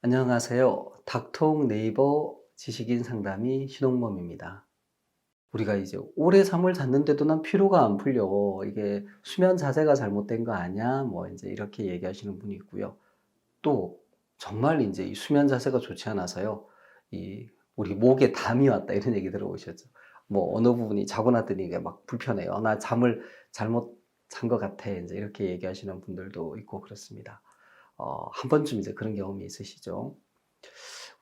안녕하세요. 닥통 네이버 지식인 상담의 신홍범입니다. 우리가 이제 오래 잠을 잤는데도 난 피로가 안 풀려. 이게 수면 자세가 잘못된 거 아니야? 뭐 이제 이렇게 얘기하시는 분이 있고요. 또 정말 이제 이 수면 자세가 좋지 않아서요. 이 우리 목에 담이 왔다 이런 얘기 들어보셨죠? 뭐 어느 부분이 자고 났더니 이게 막 불편해요. 나 잠을 잘못 잔 것 같아. 이제 이렇게 얘기하시는 분들도 있고 그렇습니다. 한 번쯤 이제 그런 경험이 있으시죠?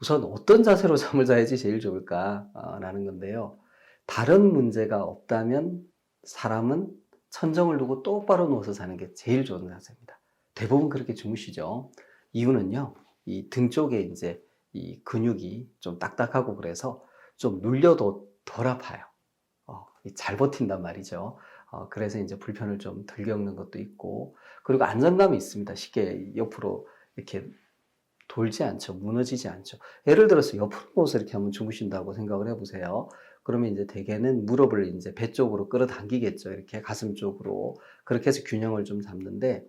우선 어떤 자세로 잠을 자야지 제일 좋을까? 라는 건데요. 다른 문제가 없다면 사람은 천정을 두고 똑바로 누워서 자는 게 제일 좋은 자세입니다. 대부분 그렇게 주무시죠. 이유는요, 이 등 쪽에 이제 이 근육이 좀 딱딱하고 그래서 좀 눌려도 덜 아파요. 잘 버틴단 말이죠. 그래서 이제 불편을 좀 덜 겪는 것도 있고, 그리고 안정감이 있습니다. 쉽게 옆으로 이렇게 돌지 않죠. 무너지지 않죠. 예를 들어서 옆으로 누워서 이렇게 한번 주무신다고 생각을 해보세요. 그러면 이제 대개는 무릎을 이제 배 쪽으로 끌어당기겠죠. 이렇게 가슴 쪽으로. 그렇게 해서 균형을 좀 잡는데,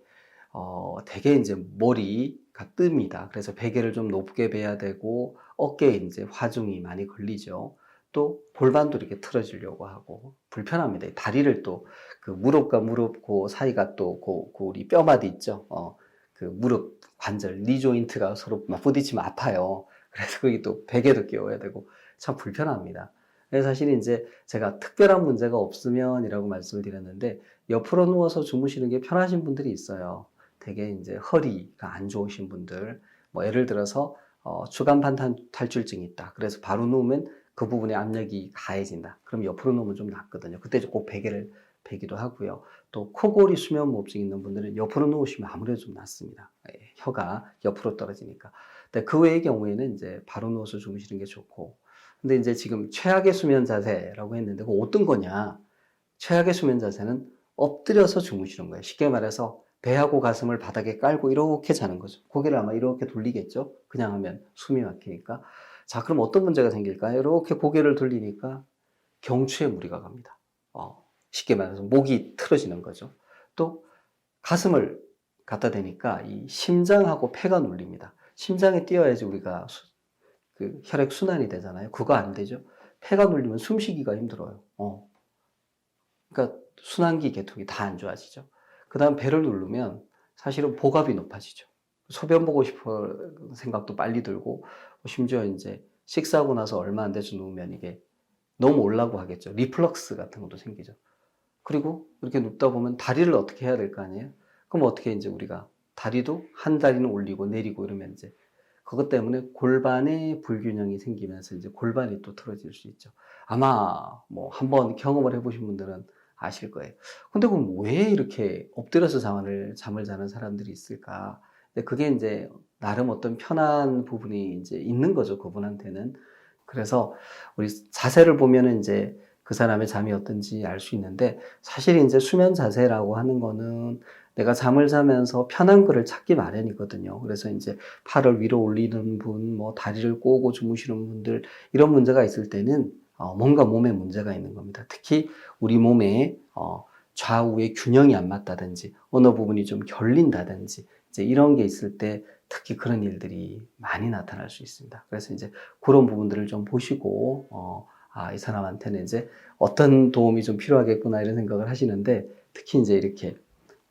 대개 이제 머리가 뜹니다. 그래서 베개를 좀 높게 베야 되고, 어깨에 이제 화중이 많이 걸리죠. 또 골반도 이렇게 틀어지려고 하고, 불편합니다. 다리를 또 그 무릎과 무릎 그 사이가 또 그 우리 뼈마디 있죠. 그 무릎 관절, 니 조인트가 서로 막 부딪히면 아파요. 그래서 거기 또 베개도 끼워야 되고 참 불편합니다. 그래서 사실 이제 제가 특별한 문제가 없으면이라고 말씀을 드렸는데 옆으로 누워서 주무시는 게 편하신 분들이 있어요. 되게 이제 허리가 안 좋으신 분들, 뭐 예를 들어서 추간판 탈출증이 있다. 그래서 바로 누우면 그 부분에 압력이 가해진다. 그럼 옆으로 누우면 좀 낫거든요. 그때 꼭 베개를 베기도 하고요. 또 코골이 수면무호흡증 있는 분들은 옆으로 누우시면 아무래도 좀 낫습니다. 혀가 옆으로 떨어지니까. 근데 그 외의 경우에는 이제 바로 누워서 주무시는 게 좋고. 근데 이제 지금 최악의 수면 자세라고 했는데, 그 어떤 거냐? 최악의 수면 자세는 엎드려서 주무시는 거예요. 쉽게 말해서 배하고 가슴을 바닥에 깔고 이렇게 자는 거죠. 고개를 아마 이렇게 돌리겠죠? 그냥 하면 숨이 막히니까. 자, 그럼 어떤 문제가 생길까요? 이렇게 고개를 돌리니까 경추에 무리가 갑니다. 쉽게 말해서 목이 틀어지는 거죠. 또 가슴을 갖다 대니까 이 심장하고 폐가 눌립니다. 심장이 뛰어야지 우리가 그 혈액 순환이 되잖아요. 그거 안 되죠. 폐가 눌리면 숨쉬기가 힘들어요. 그러니까 순환기 계통이 다 안 좋아지죠. 그 다음 배를 누르면 사실은 복압이 높아지죠. 소변 보고 싶은 생각도 빨리 들고, 심지어 이제 식사하고 나서 얼마 안 돼서 누우면 이게 너무 올라고 하겠죠. 리플럭스 같은 것도 생기죠. 그리고 이렇게 눕다 보면 다리를 어떻게 해야 될 거 아니에요? 그럼 어떻게 이제 우리가 다리도 한 다리는 올리고 내리고 이러면 이제 그것 때문에 골반에 불균형이 생기면서 이제 골반이 또 틀어질 수 있죠. 아마 뭐 한번 경험을 해보신 분들은 아실 거예요. 근데 그럼 왜 이렇게 엎드려서 잠을 자는 사람들이 있을까? 근데 그게 이제 나름 어떤 편한 부분이 이제 있는 거죠, 그분한테는. 그래서 우리 자세를 보면은 이제 그 사람의 잠이 어떤지 알 수 있는데, 사실 이제 수면 자세라고 하는 거는 내가 잠을 자면서 편한 거를 찾기 마련이거든요. 그래서 이제 팔을 위로 올리는 분, 뭐 다리를 꼬고 주무시는 분들, 이런 문제가 있을 때는 뭔가 몸에 문제가 있는 겁니다. 특히 우리 몸에 좌우의 균형이 안 맞다든지 어느 부분이 좀 결린다든지 이제 이런 게 있을 때 특히 그런 일들이 많이 나타날 수 있습니다. 그래서 이제 그런 부분들을 좀 보시고 이 사람한테는 이제 어떤 도움이 좀 필요하겠구나 이런 생각을 하시는데, 특히 이제 이렇게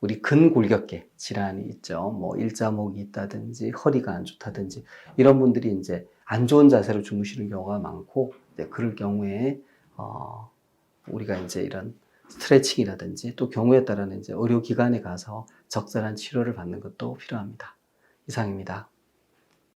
우리 근골격계 질환이 있죠. 뭐 일자목이 있다든지 허리가 안 좋다든지 이런 분들이 이제 안 좋은 자세로 주무시는 경우가 많고, 이제 그럴 경우에 우리가 이제 이런 스트레칭이라든지 또 경우에 따라는 이제 의료기관에 가서 적절한 치료를 받는 것도 필요합니다. 이상입니다.